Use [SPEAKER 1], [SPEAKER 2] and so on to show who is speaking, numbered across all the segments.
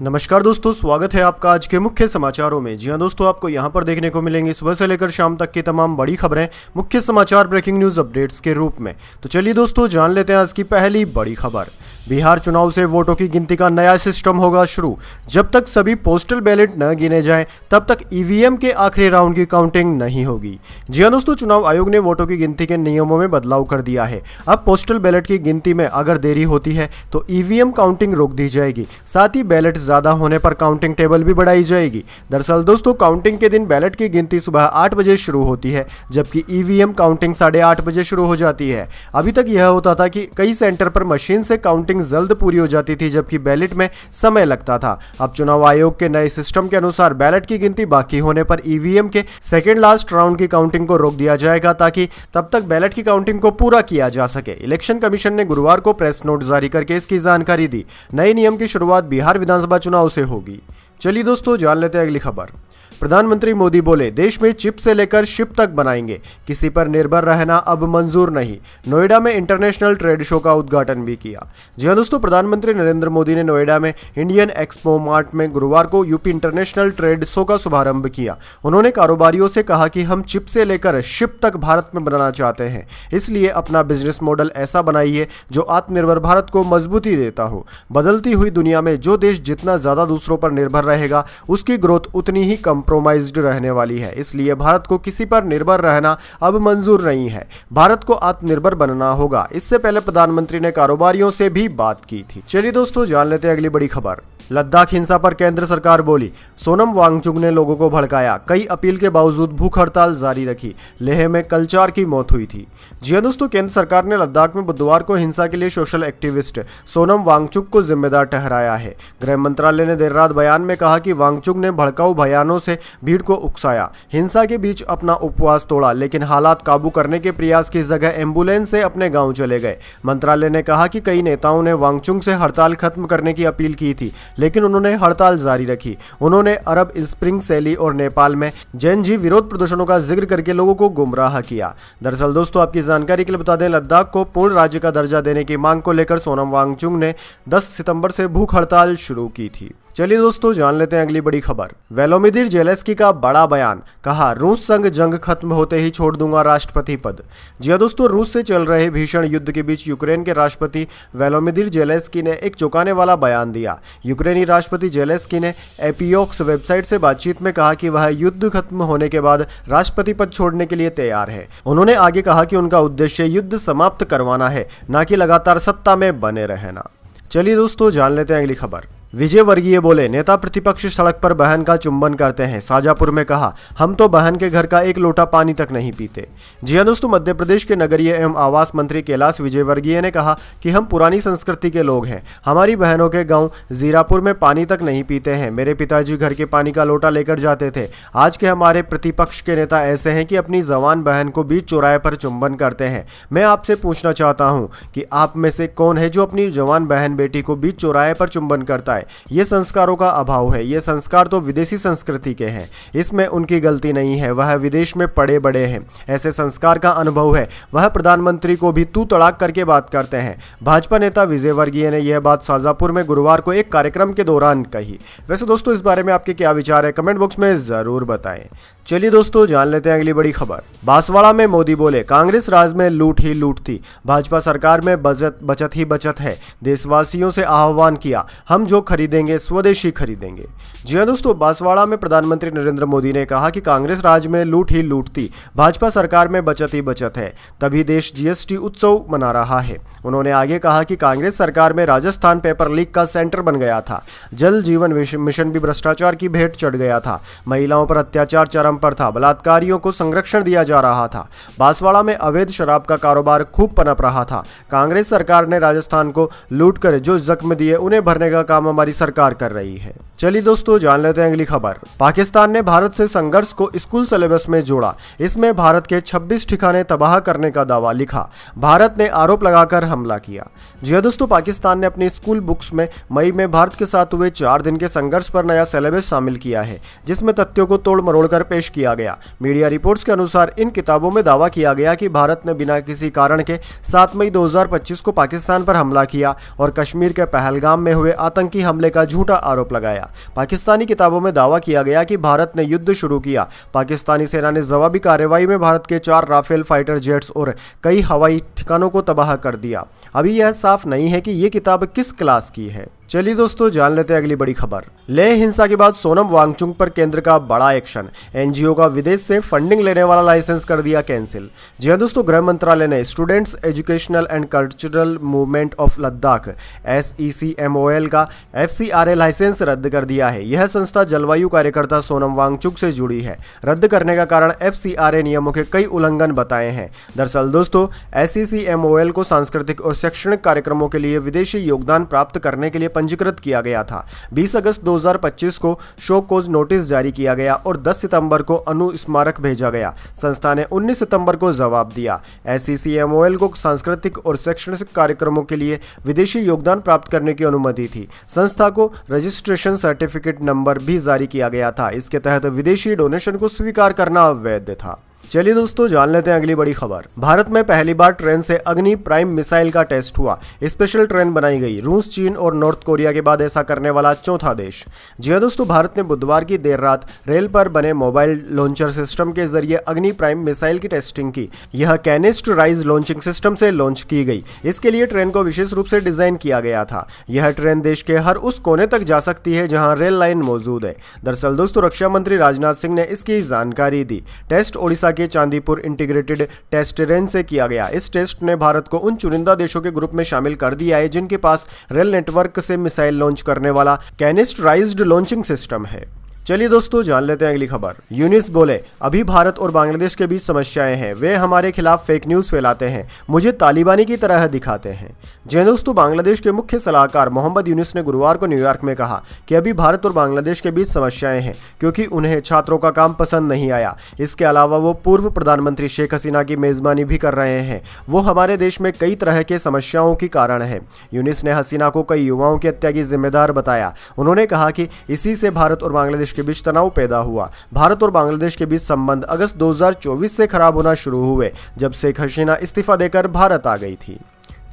[SPEAKER 1] नमस्कार दोस्तों, स्वागत है आपका आज के मुख्य समाचारों में। जी हां दोस्तों, आपको यहां पर देखने को मिलेंगी सुबह से लेकर शाम तक की तमाम बड़ी खबरें मुख्य समाचार ब्रेकिंग न्यूज अपडेट्स के रूप में। तो चलिए दोस्तों, जान लेते हैं आज की पहली बड़ी खबर। बिहार चुनाव से वोटों की गिनती का नया सिस्टम होगा शुरू। जब तक सभी पोस्टल बैलेट न गिने जाएं, तब तक ईवीएम के आखिरी राउंड की काउंटिंग नहीं होगी। जी हां दोस्तों, चुनाव आयोग ने वोटों की गिनती के नियमों में बदलाव कर दिया है। अब पोस्टल बैलेट की गिनती में अगर देरी होती है तो ईवीएम काउंटिंग रोक दी जाएगी। साथ ही बैलेट ज्यादा होने पर काउंटिंग टेबल भी बढ़ाई जाएगी। दरअसल दोस्तों, काउंटिंग के दिन बैलेट की गिनती सुबह 8 बजे शुरू होती है, जबकि ईवीएम काउंटिंग 8:30 बजे शुरू हो जाती है। अभी तक यह होता था कि कई सेंटर पर मशीन से काउंटिंग जल्द पूरी हो जाती थी, जबकि बैलेट में समय लगता था। अब चुनाव आयोग के नए सिस्टम के अनुसार बैलेट की गिनती बाकी होने पर ईवीएम के सेकेंड लास्ट राउंड की काउंटिंग को रोक दिया जाएगा, ताकि तब तक बैलेट की काउंटिंग को पूरा किया जा सके। इलेक्शन कमीशन ने गुरुवार को प्रेस नोट जारी करके इसकी जानकारी दी। नए नियम की शुरुआत बिहार विधानसभा चुनाव से होगी। चलिए दोस्तों, जान लेते हैं अगली खबर। प्रधानमंत्री मोदी बोले, देश में चिप से लेकर शिप तक बनाएंगे, किसी पर निर्भर रहना अब मंजूर नहीं। नोएडा में इंटरनेशनल ट्रेड शो का उद्घाटन भी किया। जी हां दोस्तों, प्रधानमंत्री नरेंद्र मोदी ने नोएडा में इंडियन एक्सपो मार्ट में गुरुवार को यूपी इंटरनेशनल ट्रेड शो का शुभारंभ किया। उन्होंने कारोबारियों से कहा कि हम चिप से लेकर शिप तक भारत में बनाना चाहते हैं, इसलिए अपना बिजनेस मॉडल ऐसा बनाइए जो आत्मनिर्भर भारत को मजबूती देता हो। बदलती हुई दुनिया में जो देश जितना ज्यादा दूसरों पर निर्भर रहेगा, उसकी ग्रोथ उतनी ही कंप्रोमाइज्ड रहने वाली है। इसलिए भारत को किसी पर निर्भर रहना अब मंजूर नहीं है। भारत को आत्मनिर्भर बनना होगा। इससे पहले प्रधानमंत्री ने कारोबारियों से भी बात की थी। चलिए दोस्तों, जान लेते हैं अगली बड़ी खबर। लद्दाख हिंसा पर केंद्र सरकार बोली, सोनम वांगचुक ने लोगों को भड़काया, कई अपील के बावजूद भूख हड़ताल जारी रखी। लेह में कल 4 की मौत हुई थी। जी हां दोस्तों, केंद्र सरकार ने लद्दाख में बुधवार को हिंसा के लिए सोशल एक्टिविस्ट सोनम वांगचुक को जिम्मेदार ठहराया है। गृह मंत्रालय ने देर रात बयान में कहा कि वांगचुक ने भड़काऊ बयानों से भीड़ को उकसाया, हिंसा के बीच अपना उपवास तोड़ा, लेकिन हालात काबू करने के प्रयास की जगह एम्बुलेंस से अपने गांव चले गए। मंत्रालय ने कहा कि कई नेताओं ने वांगचुक से हड़ताल खत्म करने की अपील की थी, लेकिन उन्होंने हड़ताल जारी रखी। उन्होंने अरब स्प्रिंग सैली और नेपाल में जैनजी विरोध प्रदर्शनों का जिक्र करके लोगों को गुमराह किया। दरअसल दोस्तों, आपकी जानकारी के लिए बता दें, लद्दाख को पूर्ण राज्य का दर्जा देने की मांग को लेकर सोनम वांगचुक ने 10 सितंबर से भूख हड़ताल शुरू की थी। चलिए दोस्तों, जान लेते हैं अगली बड़ी खबर। वोलोदिमीर ज़ेलेंस्की का बड़ा बयान, कहा रूस संग जंग खत्म होते ही छोड़ दूंगा राष्ट्रपति पद। जी हां दोस्तों, रूस से चल रहे भीषण युद्ध के बीच यूक्रेन के राष्ट्रपति वोलोदिमीर ज़ेलेंस्की ने एक चौंकाने वाला बयान दिया। यूक्रेनी राष्ट्रपति ज़ेलेंस्की ने एपियोक्स वेबसाइट से बातचीत में कहा कि वह युद्ध खत्म होने के बाद राष्ट्रपति पद छोड़ने के लिए तैयार है। उन्होंने आगे कहा कि उनका उद्देश्य युद्ध समाप्त करवाना है, न कि लगातार सत्ता में बने रहना। चलिए दोस्तों, जान लेते हैं अगली खबर। विजय वर्गीय बोले, नेता प्रतिपक्ष सड़क पर बहन का चुंबन करते हैं। शाजापुर में कहा, हम तो बहन के घर का एक लोटा पानी तक नहीं पीते। जी हां दोस्तों, मध्य प्रदेश के नगरीय एवं आवास मंत्री कैलाश विजयवर्गीय ने कहा कि हम पुरानी संस्कृति के लोग हैं। हमारी बहनों के गांव जीरापुर में पानी तक नहीं पीते हैं। मेरे पिताजी घर के पानी का लोटा लेकर जाते थे। आज के हमारे प्रतिपक्ष के नेता ऐसे हैं कि अपनी जवान बहन को बीच चौराहे पर चुंबन करते हैं। मैं आपसे पूछना चाहता हूं कि आप में से कौन है जो अपनी जवान बहन बेटी को बीच चौराहे पर चुंबन करता है? ये संस्कारों का अभाव है। ये संस्कार तो विदेशी संस्कृति के हैं, इसमें उनकी गलती नहीं है। वह विदेश में पड़े बड़े हैं, ऐसे संस्कार का अनुभव है। वह प्रधानमंत्री को भी तू तड़ाक करके बात करते हैं। भाजपा नेता विजय वर्गीय ने यह बात शाजापुर में गुरुवार को एक कार्यक्रम के दौरान कही। वैसे दोस्तों, इस बारे में आपके क्या विचार है, कमेंट बॉक्स में जरूर बताएं। चलिए दोस्तों, जान लेते हैं अगली बड़ी खबर। बांसवाड़ा में मोदी बोले, कांग्रेस राज में लूट ही लूट थी, भाजपा सरकार में बचत ही बचत है। देशवासियों से आह्वान किया, हम जो खरीदेंगे स्वदेशी खरीदेंगे। जी हां दोस्तों, बांसवाड़ा में प्रधानमंत्री नरेंद्र मोदी ने कहा कि कांग्रेस राज में लूट ही लूट थी, भाजपा सरकार में बचत ही बचत है, तभी देश जीएसटी उत्सव मना रहा है। उन्होंने आगे कहा कि कांग्रेस सरकार में राजस्थान पेपर लीक का सेंटर बन गया था। जल जीवन मिशन भी भ्रष्टाचार की भेंट चढ़ गया था। महिलाओं पर अत्याचार चरम पर था। बलात्कारियों को संरक्षण दिया जा रहा था। बांसवाड़ा में अवैध शराब का कारोबार खूब पनप रहा था। कांग्रेस सरकार ने राजस्थान को लूट कर जो जख्म दिए, उन्हें भरने का काम हमारी सरकार कर रही है। चलिए दोस्तों जान लेते हैं अगली खबर। पाकिस्तान ने भारत से संघर्ष को स्कूल सिलेबस में जोड़ा। इसमें भारत के 26 ठिकाने तबाह करने का दावा लिखा। भारत ने आरोप लगाकर हमला किया। जी हां दोस्तों, पाकिस्तान ने अपनी स्कूल बुक्स में मई में भारत के साथ हुए 4 दिन के संघर्ष पर नया सिलेबस शामिल किया है, जिसमें तथ्यों को तोड़ मरोड़ कर पेश किया गया। मीडिया रिपोर्ट्स के अनुसार इन किताबों में दावा किया गया कि भारत ने बिना किसी कारण के 7 मई 2025 को पाकिस्तान पर हमला किया और कश्मीर के पहलगाम में हुए आतंकी हमले का झूठा आरोप लगाया। पाकिस्तानी किताबों में दावा किया गया कि भारत ने युद्ध शुरू किया। पाकिस्तानी सेना ने जवाबी कार्रवाई में भारत के 4 राफेल फाइटर जेट्स और कई हवाई ठिकानों को तबाह कर दिया। अभी यह साफ नहीं है कि ये किताब किस क्लास की है। चलिए दोस्तों जान लेते हैं अगली बड़ी खबर। लेह हिंसा के बाद सोनम वांगचुक पर केंद्र का बड़ा एक्शन। एनजीओ का विदेश से फंडिंग लेने वाला लाइसेंस कर दिया कैंसिल। जी हां दोस्तों, गृह मंत्रालय ने students educational and cultural movement of Ladakh SECMOL का FCRA लाइसेंस रद्द कर दिया है। यह संस्था जलवायु कार्यकर्ता सोनम वांगचुक से जुड़ी है। रद्द करने का कारण FCRA नियमों के कई उल्लंघन बताए हैं। दरअसल दोस्तों, SECMOL को सांस्कृतिक और शैक्षणिक कार्यक्रमों के लिए विदेशी योगदान प्राप्त करने के लिए पंजीकृत किया गया था। 20 अगस्त 2025 को शो कोज नोटिस जारी किया गया और 10 सितंबर को अनुस्मारक भेजा गया। संस्था ने 19 सितंबर को जवाब दिया। SECMOL को सांस्कृतिक और शैक्षणिक कार्यक्रमों के लिए विदेशी योगदान प्राप्त करने की अनुमति थी। संस्था को रजिस्ट्रेशन सर्टिफिकेट नंबर भी जारी किया गया था। इसके तहत विदेशी डोनेशन को स्वीकार करना अवैध था। चलिए दोस्तों जान लेते हैं अगली बड़ी खबर। भारत में पहली बार ट्रेन से अग्नि प्राइम मिसाइल का टेस्ट हुआ। स्पेशल ट्रेन बनाई गई। रूस, चीन और नॉर्थ कोरिया के बाद ऐसा करने वाला चौथा देश। जी हां दोस्तों, भारत ने बुधवार की देर रात रेल पर बने मोबाइल लॉन्चर सिस्टम के जरिए अग्नि प्राइम मिसाइल की टेस्टिंग की। यह कैनिस्टराइज लॉन्चिंग सिस्टम से लॉन्च की गई। इसके लिए ट्रेन को विशेष रूप से डिजाइन किया गया था। यह ट्रेन देश के हर उस कोने तक जा सकती है जहां रेल लाइन मौजूद है। दरअसल दोस्तों, रक्षा मंत्री राजनाथ सिंह ने इसकी जानकारी दी। टेस्ट ओडिशा के चांदीपुर इंटीग्रेटेड टेस्ट रेंज से किया गया। इस टेस्ट ने भारत को उन चुनिंदा देशों के ग्रुप में शामिल कर दिया है जिनके पास रेल नेटवर्क से मिसाइल लॉन्च करने वाला कैनिस्टराइज्ड लॉन्चिंग सिस्टम है। चलिए दोस्तों जान लेते हैं अगली खबर। यूनिस बोले, अभी भारत और बांग्लादेश के बीच समस्याएं हैं। वे हमारे खिलाफ फेक न्यूज फैलाते हैं, मुझे तालिबानी की तरह दिखाते हैं। जी दोस्तों, बांग्लादेश के मुख्य सलाहकार मोहम्मद यूनिस ने गुरुवार को न्यूयॉर्क में कहा कि अभी भारत और बांग्लादेश के बीच समस्याएं हैं क्योंकि उन्हें छात्रों का काम पसंद नहीं आया। इसके अलावा वो पूर्व प्रधानमंत्री शेख हसीना की मेजबानी भी कर रहे हैं। वो हमारे देश में कई तरह के समस्याओं के कारण है। यूनिस ने हसीना को कई युवाओं की हत्या की जिम्मेदार बताया। उन्होंने कहा कि इसी से भारत और बांग्लादेश के बीच तनाव पैदा हुआ। भारत और बांग्लादेश के बीच संबंध अगस्त 2024 से खराब होना शुरू हुए जब शेख हसीना इस्तीफा देकर भारत आ गई थी।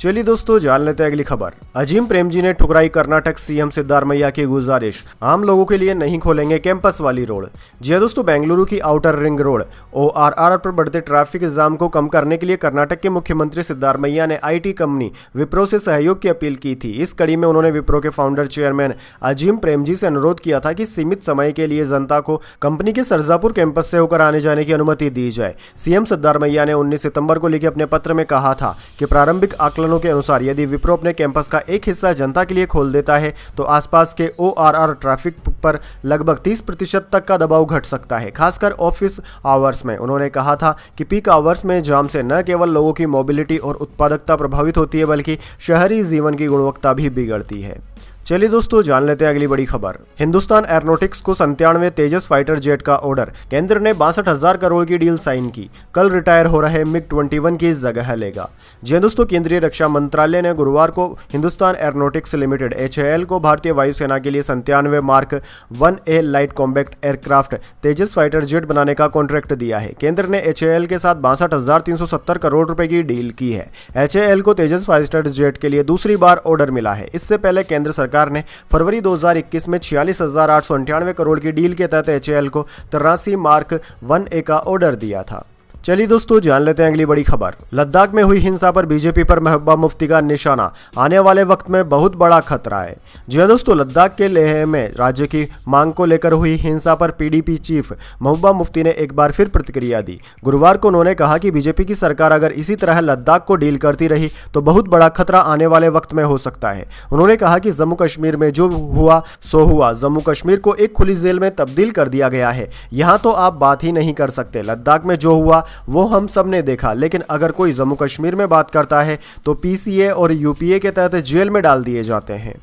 [SPEAKER 1] चलिए दोस्तों जान लेते हैं अगली खबर। अजीम प्रेमजी ने ठुकराई कर्नाटक सीएम सिद्धारमैया की गुजारिश। आम लोगों के लिए नहीं खोलेंगे कैंपस वाली रोड। जी हां दोस्तों, बेंगलुरु की आउटर रिंग रोड ORR पर बढ़ते ट्रैफिक जाम को कम करने के लिए कर्नाटक के मुख्यमंत्री सिद्धारमैया ने IT कंपनी विप्रो से सहयोग की अपील की थी। इस कड़ी में उन्होंने विप्रो के फाउंडर चेयरमैन अजीम प्रेमजी से अनुरोध किया था कि सीमित समय के लिए जनता को कंपनी के सरजापुर कैंपस से होकर आने जाने की अनुमति दी जाए। सीएम सिद्धारमैया ने 19 सितंबर को लिखे अपने पत्र में कहा था कि प्रारंभिक आकलन के अनुसार यदि विप्रो अपने कैंपस का एक हिस्सा जनता के लिए खोल देता है तो आसपास के ORR ट्रैफिक पर लगभग 30% तक का दबाव घट सकता है, खासकर ऑफिस आवर्स में। उन्होंने कहा था कि पीक आवर्स में जाम से न केवल लोगों की मोबिलिटी और उत्पादकता प्रभावित होती है बल्कि शहरी जीवन की गुणवत्ता भी बिगड़ती है। चलिए दोस्तों जान लेते हैं अगली बड़ी खबर। हिंदुस्तान एरोनॉटिक्स को 97 तेजस फाइटर जेट का ऑर्डर। केंद्र ने 62,000 करोड़ की डील साइन की। कल रिटायर हो रहे MiG-21 की जगह लेगा। जी दोस्तों, केंद्रीय रक्षा मंत्रालय ने गुरुवार को हिंदुस्तान एरोनॉटिक्स लिमिटेड HAL को भारतीय वायुसेना के लिए 97 Mark 1A light combat aircraft Tejas fighter jet बनाने का कॉन्ट्रैक्ट दिया है। केंद्र ने HAL के साथ 62,370 करोड़ रुपए की डील की है। HAL को तेजस फाइटर जेट के लिए दूसरी बार ऑर्डर मिला है। इससे पहले केंद्र सरकार ने फरवरी 2021 में 46,898 करोड़ की डील के तहत HAL को 83 Mark 1A का ऑर्डर दिया था। चलिए दोस्तों जान लेते हैं अगली बड़ी खबर। लद्दाख में हुई हिंसा पर बीजेपी पर महबूबा मुफ्ती का निशाना। आने वाले वक्त में बहुत बड़ा खतरा है। जी हां दोस्तों, लद्दाख के लेह में राज्य की मांग को लेकर हुई हिंसा पर PDP चीफ महबूबा मुफ्ती ने एक बार फिर प्रतिक्रिया दी। गुरुवार को उन्होंने कहा कि बीजेपी की सरकार अगर इसी तरह लद्दाख को डील करती रही तो बहुत बड़ा खतरा आने वाले वक्त में हो सकता है। उन्होंने कहा कि जम्मू कश्मीर में जो हुआ सो हुआ। जम्मू कश्मीर को एक खुली जेल में तब्दील कर दिया गया है। यहाँ तो आप बात ही नहीं कर सकते। लद्दाख में जो हुआ वो हम सब ने देखा, लेकिन अगर कोई जम्मू कश्मीर में बात करता है तो PCA और UPA के तहत जेल में डाल दिए जाते हैं।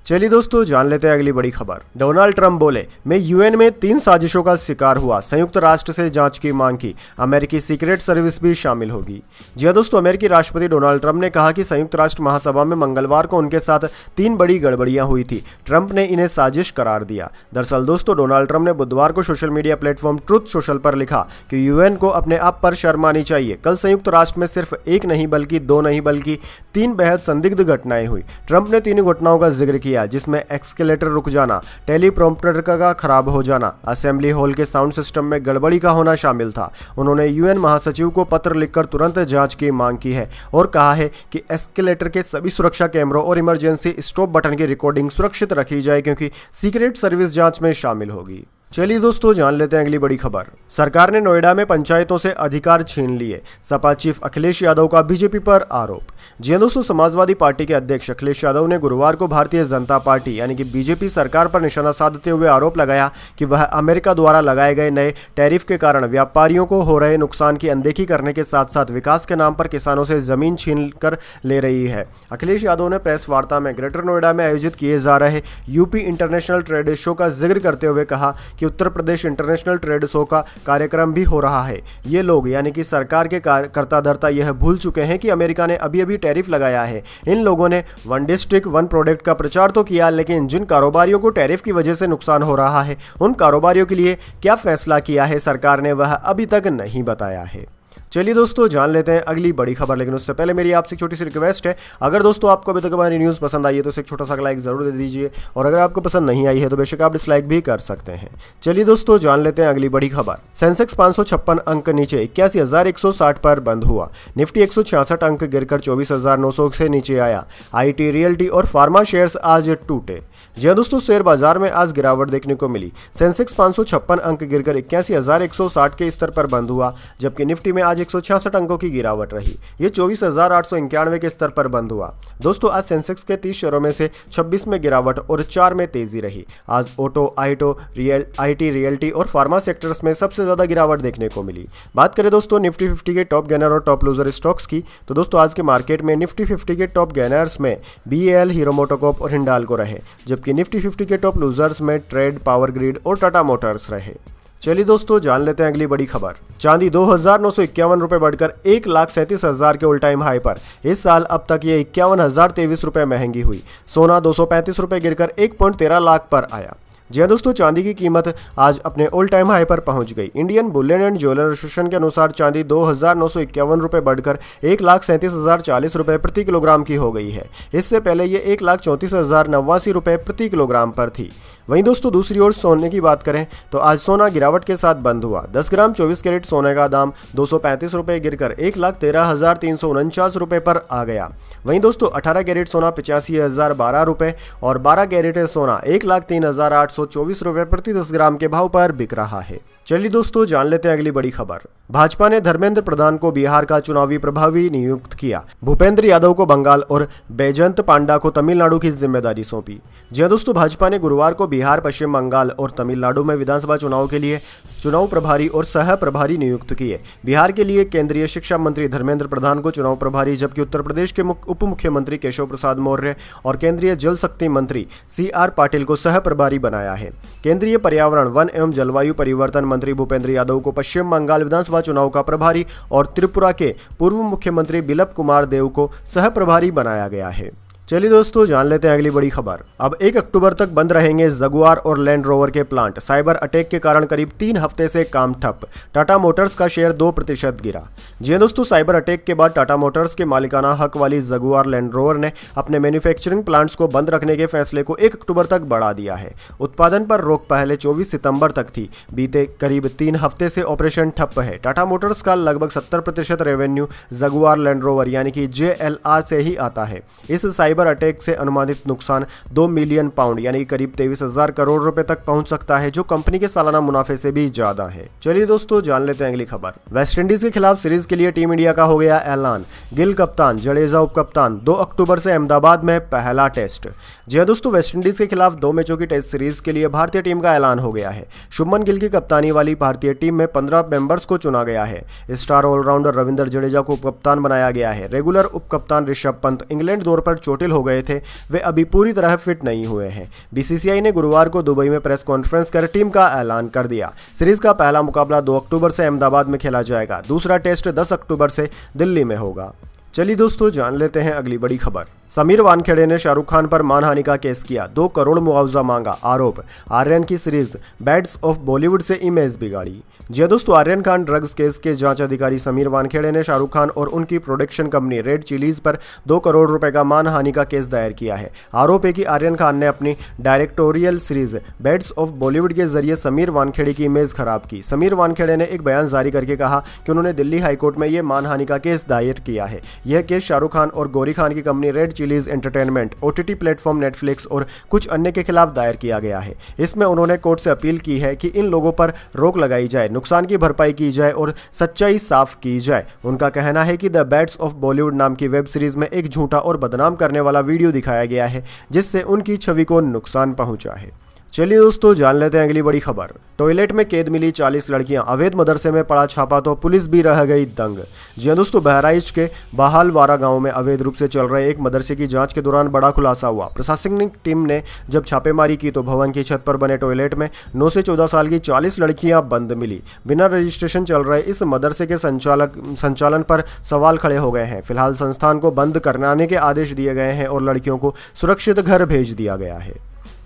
[SPEAKER 1] चलिए दोस्तों जान लेते हैं अगली बड़ी खबर। डोनाल्ड ट्रंप बोले, मैं यूएन में 3 साजिशों का शिकार हुआ, संयुक्त राष्ट्र से जांच की मांग की, अमेरिकी सीक्रेट सर्विस भी शामिल होगी। जी हां दोस्तों, अमेरिकी राष्ट्रपति डोनाल्ड ट्रंप ने कहा कि संयुक्त राष्ट्र महासभा में मंगलवार को उनके साथ 3 बड़ी गड़बड़ियां हुई थी। ट्रंप ने इन्हें साजिश करार दिया। दरअसल दोस्तों, डोनाल्ड ट्रंप ने बुधवार को social media platform truth social पर लिखा कि यूएन को अपने आप पर शर्म आनी चाहिए। कल संयुक्त राष्ट्र में सिर्फ 1 नहीं बल्कि 2 नहीं बल्कि 3 बेहद संदिग्ध घटनाएं हुई। ट्रंप ने 3 घटनाओं का जिक्र किया, जिसमें एस्केलेटर रुक जाना, टेलीप्रॉम्प्टर का खराब हो जाना, असेंबली हॉल के साउंड सिस्टम में गड़बड़ी का होना शामिल था। उन्होंने यूएन महासचिव को पत्र लिखकर तुरंत जांच की मांग की है और कहा है कि एस्केलेटर के सभी सुरक्षा कैमरों और इमरजेंसी स्टॉप बटन की रिकॉर्डिंग सुरक्षित रखी जाए, क्योंकि सीक्रेट सर्विस जांच में शामिल होगी। चलिए दोस्तों जान लेते हैं अगली बड़ी खबर। सरकार ने नोएडा में पंचायतों से अधिकार छीन लिए, सपा चीफ अखिलेश यादव का बीजेपी पर आरोप। जी हां दोस्तों, समाजवादी पार्टी के अध्यक्ष अखिलेश यादव ने गुरुवार को भारतीय जनता पार्टी यानी कि बीजेपी सरकार पर निशाना साधते हुए आरोप लगाया कि वह अमेरिका द्वारा लगाए गए नए टैरिफ के कारण व्यापारियों को हो रहे नुकसान की अनदेखी करने के साथ साथ विकास के नाम पर किसानों से जमीन छीन कर ले रही है। अखिलेश यादव ने प्रेस वार्ता में ग्रेटर नोएडा में आयोजित किए जा रहे यूपी इंटरनेशनल ट्रेड शो का जिक्र करते हुए कहा कि Uttar Pradesh international trade show का कार्यक्रम भी हो रहा है। ये लोग यानी कि सरकार के कर्ता धर्ता यह भूल चुके हैं कि अमेरिका ने अभी अभी टैरिफ लगाया है। इन लोगों ने वन डिस्ट्रिक्ट वन प्रोडक्ट का प्रचार तो किया, लेकिन जिन कारोबारियों को टैरिफ की वजह से नुकसान हो रहा है, उन कारोबारियों के लिए क्या फैसला किया है सरकार ने, वह अभी तक नहीं बताया है। चलिए दोस्तों जान लेते हैं अगली बड़ी खबर, लेकिन उससे पहले मेरी आपसे छोटी सी रिक्वेस्ट है, अगर दोस्तों आपको अभी तक हमारी न्यूज़ पसंद आई है तो इसे एक छोटा सा लाइक जरूर दे दीजिए, और अगर आपको पसंद नहीं आई है तो बेशक आप डिसलाइक भी कर सकते हैं। चलिए दोस्तों जान लेते हैं अगली बड़ी खबर। सेंसेक्स 556 अंक नीचे 81,160 पर बंद हुआ। निफ्टी 166 अंक गिरकर 24,900 से नीचे आया। IT, रियल्टी और फार्मा शेयर्स आज टूटे। जी हां दोस्तों, शेयर बाजार में आज गिरावट देखने को मिली। सेंसेक्स 556 अंक गिरकर 81,160 के स्तर पर बंद हुआ, जबकि निफ्टी में आज 166 अंकों की गिरावट रही। ये 24,891 के स्तर पर बंद हुआ। दोस्तों, आज सेंसेक्स के 30 शेयरों में से 26 में गिरावट और 4 में तेजी रही। आज ऑटो, IT, रियल्टी और फार्मा सेक्टर्स में सबसे ज्यादा गिरावट देखने को मिली। बात करें दोस्तों निफ्टी 50 के टॉप गेनर और टॉप लूजर स्टॉक्स की, तो दोस्तों आज के मार्केट में निफ्टी 50 के टॉप गेनर्स में BEL, हीरो मोटोकॉर्प और हिंडाल्को रहे, जबकि निफ्टी 50 के टॉप लूजर्स में ट्रेड, पावर ग्रिड और टाटा मोटर्स रहे। चलिए दोस्तों जान लेते हैं अगली बड़ी खबर। चांदी 2,951 रुपये बढ़कर 1,37,000 के ऑल टाइम हाई पर। इस साल अब तक ये 51,023 रुपये महंगी हुई। सोना 235 रुपये गिरकर 1.13 लाख पर आया। जी हां दोस्तों, चांदी की कीमत आज अपने ऑल टाइम हाई पर पहुंच गई। Indian Boolean and jeweller association के अनुसार चांदी 2,951 रुपये बढ़कर 1,37,040 रुपये प्रति किलोग्राम की हो गई है। इससे पहले ये 1,34,089 रुपये प्रति किलोग्राम पर थी। वहीं दोस्तों दूसरी ओर सोने की बात करें तो आज सोना गिरावट के साथ बंद हुआ। 10 ग्राम 24 कैरेट सोने का दाम 235 रुपये गिरकर 1,13,349 रुपये पर आ गया। वहीं दोस्तों 18 कैरेट सोना 85,012 रुपये और 12 कैरेट सोना 1,03,824 रुपये प्रति 10 ग्राम के भाव पर बिक रहा है। चलिए दोस्तों जान लेते हैं अगली बड़ी खबर। भाजपा ने धर्मेंद्र प्रधान को बिहार का चुनावी प्रभारी नियुक्त किया। भूपेंद्र यादव को बंगाल और बैजंत पांडा को तमिलनाडु की जिम्मेदारी सौंपी। जी हां दोस्तों, भाजपा ने गुरुवार को बिहार, पश्चिम बंगाल और तमिलनाडु में विधानसभा चुनाव के लिए चुनाव प्रभारी और सह प्रभारी नियुक्त किए। बिहार के लिए केंद्रीय शिक्षा मंत्री धर्मेंद्र प्रधान को चुनाव प्रभारी, जबकि उत्तर प्रदेश के उप मुख्यमंत्री केशव प्रसाद मौर्य और केंद्रीय जल शक्ति मंत्री CR पाटिल को सह प्रभारी बनाया है। केंद्रीय पर्यावरण, वन एवं जलवायु परिवर्तन मंत्री भूपेंद्र यादव को पश्चिम बंगाल विधानसभा चुनाव का प्रभारी और त्रिपुरा के पूर्व मुख्यमंत्री बिप्लब कुमार देव को सह प्रभारी बनाया गया है। चलिए दोस्तों जान लेते हैं अगली बड़ी खबर। अब 1 अक्टूबर तक बंद रहेंगे जगुआर और लैंड रोवर के प्लांट। साइबर अटैक के कारण करीब 3 हफ्ते से काम ठप। टाटा मोटर्स का शेयर 2% गिरा। जी हां दोस्तों, साइबर अटैक के बाद टाटा मोटर्स के मालिकाना हक वाली जगुआर लैंड रोवर ने अपने मैन्युफैक्चरिंग प्लांट्स को बंद रखने के फैसले को 1 अक्टूबर तक बढ़ा दिया है। उत्पादन पर रोक पहले 24 सितंबर तक थी। बीते करीब 3 हफ्ते से ऑपरेशन ठप है। टाटा मोटर्स का लगभग 70% रेवेन्यू जगुआर लैंड रोवर यानी कि JLR से ही आता है। इस साइबर अटैक से अनुमानित नुकसान 2 मिलियन पाउंड यानी करीब 23,000 करोड़ रुपए तक पहुंच सकता है, जो कंपनी के सालाना मुनाफे से भी ज्यादा है। चलिए दोस्तों जान लेते हैं अगली खबर। वेस्टइंडीज के खिलाफ सीरीज के लिए टीम इंडिया का हो गया ऐलान। गिल कप्तान, जडेजा उप कप्तान। 2 अक्टूबर से अहमदाबाद में पहला टेस्ट। जी हां दोस्तों, वेस्टइंडीज के खिलाफ 2 मैचों की टेस्ट सीरीज के लिए भारतीय टीम का ऐलान हो गया है। शुभमन गिल की कप्तानी वाली भारतीय टीम में 15 मेंबर्स को चुना गया है। स्टार ऑलराउंडर रविंद्र जडेजा को उप कप्तान बनाया गया है। रेगुलर उप कप्तान ऋषभ पंत इंग्लैंड दौरे पर चोटिल चोटिल हो गए थे वे अभी पूरी तरह फिट नहीं हुए हैं। बीसीसीआई ने गुरुवार को दुबई में प्रेस कॉन्फ्रेंस कर टीम का ऐलान कर दिया। सीरीज का पहला मुकाबला 2 अक्टूबर से अहमदाबाद में खेला जाएगा। दूसरा टेस्ट 10 अक्टूबर से दिल्ली में होगा। चलिए दोस्तों, जान लेते हैं अगली बड़ी खबर। समीर वानखेड़े ने शाहरुख खान पर मानहानि का केस किया, 2 करोड़ मुआवजा मांगा, आरोप आर्यन की सीरीज बैड्स ऑफ बॉलीवुड से इमेज बिगाड़ी। जी हां दोस्तों, आर्यन खान ड्रग्स केस के जांच अधिकारी समीर वानखेड़े ने शाहरुख खान और उनकी प्रोडक्शन कंपनी रेड चिलीज पर 2 करोड़ रुपए का मानहानि का केस दायर किया है। आरोप है कि आर्यन खान ने अपनी directorial series bads of Bollywood के जरिए समीर वानखेड़े की इमेज खराब की। समीर वानखेड़े ने एक बयान जारी करके कहा कि उन्होंने दिल्ली हाईकोर्ट में यह मानहानि का केस दायर किया है। यह केस शाहरुख खान और गौरी खान की company red chillies entertainment, OTT platform Netflix और कुछ अन्य के खिलाफ दायर किया गया है। इसमें उन्होंने कोर्ट से अपील की है कि इन लोगों पर रोक लगाई जाए, नुकसान की भरपाई की जाए और सच्चाई साफ की जाए। उनका कहना है कि द बैड्स ऑफ बॉलीवुड नाम की वेब सीरीज में एक झूठा और बदनाम करने वाला वीडियो दिखाया गया है जिससे उनकी छवि को नुकसान पहुंचा है। चलिए दोस्तों, जान लेते हैं अगली बड़ी खबर। टॉयलेट में कैद मिली 40 लड़कियां, अवैध मदरसे में पड़ा छापा तो पुलिस भी रह गई दंग। जी हां दोस्तों, बहराइच के बहालवारा गांव में अवैध रूप से चल रहे एक मदरसे की जांच के दौरान बड़ा खुलासा हुआ। प्रशासनिक टीम ने जब छापेमारी की तो भवन की छत पर बने टॉयलेट में 9 से 14 साल की 40 लड़कियां बंद मिली। बिना रजिस्ट्रेशन चल रहे इस मदरसे के संचालन पर सवाल खड़े हो गए हैं। फिलहाल संस्थान को बंद कराने के आदेश दिए गए हैं और लड़कियों को सुरक्षित घर भेज दिया गया है।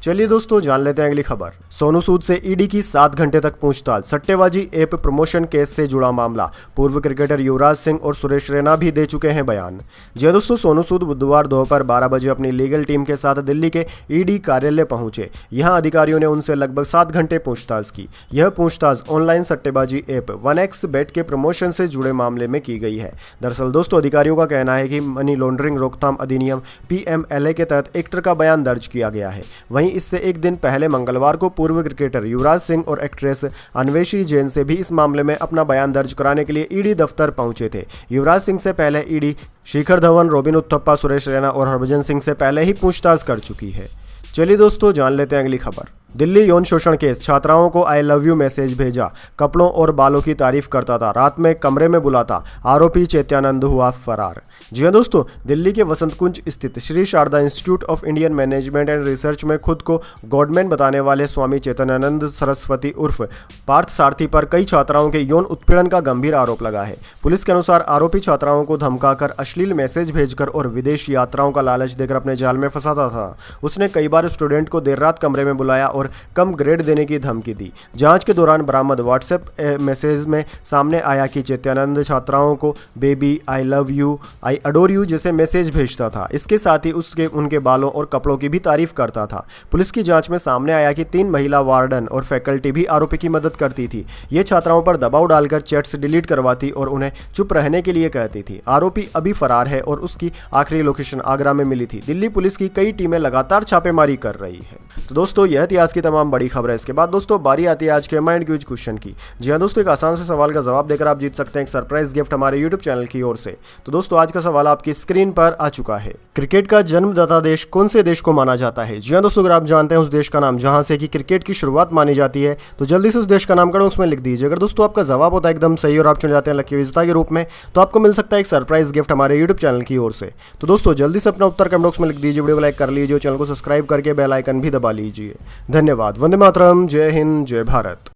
[SPEAKER 1] चलिए दोस्तों, जान लेते हैं अगली खबर। सोनू सूद से ईडी की 7 घंटे तक पूछताछ, सट्टेबाजी ऐप प्रमोशन केस से जुड़ा मामला। पूर्व क्रिकेटर युवराज सिंह और सुरेश रैना भी दे चुके हैं बयान। जी हां दोस्तों, सोनू सूद बुधवार दोपहर 12 बजे अपनी लीगल टीम के साथ दिल्ली के ईडी कार्यालय पहुंचे। यहां अधिकारियों ने उनसे लगभग 7 घंटे पूछताछ की। यह पूछताछ ऑनलाइन सट्टेबाजी ऐप 1xBet के प्रमोशन से जुड़े मामले में की गई है। दरअसल दोस्तों, अधिकारियों का कहना है कि मनी लॉन्ड्रिंग रोकथाम अधिनियम PMLA के तहत एक्टर का बयान दर्ज किया गया है। वहीं इससे एक दिन पहले मंगलवार को पूर्व क्रिकेटर युवराज सिंह और एक्ट्रेस अन्वेषी जैन से भी इस मामले में अपना बयान दर्ज कराने के लिए ईडी दफ्तर पहुंचे थे। युवराज सिंह से पहले ईडी शिखर धवन, रॉबिन उथप्पा, सुरेश रैना और हरभजन सिंह से पहले ही पूछताछ कर चुकी है। चलिए दोस्तों, जान लेते हैं अगली खबर। दिल्ली यौन शोषण केस, छात्राओं को आई लव यू मैसेज भेजा, कपड़ों और बालों की तारीफ करता था, रात में कमरे में बुलाता, आरोपी चैत्यानंद हुआ फरार। जी हां दोस्तों, दिल्ली के वसंत कुंज स्थित Shri Sharda institute of Indian management and research में खुद को गॉडमैन बताने वाले स्वामी चैतन्यानंद सरस्वती उर्फ पार्थ सारथी पर कई छात्राओं के यौन उत्पीड़न का गंभीर आरोप लगा है। पुलिस के अनुसार आरोपी छात्राओं को धमकाकर, अश्लील मैसेज भेजकर और विदेश यात्राओं का लालच देकर अपने जाल में फंसाता था। उसने कई बार स्टूडेंट को देर रात कमरे में बुलाया और कम ग्रेड देने की धमकी दी। जांच के दौरान बरामद व्हाट्सएप मैसेज में सामने आया कि चैत्यानंद छात्राओं को baby, I love you, I adore you जैसे मैसेज भेजता था। इसके साथ ही उनके बालों और कपड़ों की भी तारीफ करता था। पुलिस की जांच में सामने आया कि 3 महिला वार्डन और फैकल्टी भी आरोपी की मदद करती थी। ये छात्राओं पर दबाव डालकर चैट्स डिलीट करवाती और उन्हें चुप रहने के लिए कहती थी। आरोपी अभी फरार है और उसकी आखिरी लोकेशन आगरा में मिली थी। दिल्ली पुलिस की कई टीमें लगातार छापेमारी कर रही है। तो दोस्तों, यह थी आज की तमाम बड़ी खबर है। इसके बाद दोस्तों बारी आती है आज के माइंड क्विज क्वेश्चन की। जी हां दोस्तों, एक आसान से सवाल का जवाब देकर आप जीत सकते हैं एक सरप्राइज गिफ्ट हमारे यूट्यूब चैनल की ओर से। तो दोस्तों, आज का सवाल आपकी स्क्रीन पर आ चुका है। क्रिकेट का जन्मदाता देश कौन से देश को माना जाता है? जी हां दोस्तों, अगर आप जानते हैं उस देश का नाम जहां से कि क्रिकेट की शुरुआत मानी जाती है तो जल्दी से उस देश का नाम कमेंट बॉक्स में लिख दीजिए। अगर दोस्तों आपका जवाब होता है एकदम सही और आप चुन जाते हैं लकी विजेता के रूप में तो आपको मिल सकता है एक सरप्राइज गिफ्ट हमारे यूट्यूब चैनल की ओर से। तो दोस्तों जल्दी से अपना उत्तर कमेंट बॉक्स में लिख दीजिए, वीडियो को लाइक कर लीजिए, चैनल को सब्सक्राइब करके बेल आइकन भी दबा लीजिए। धन्यवाद। वंदे मातरम। जय हिंद, जय भारत।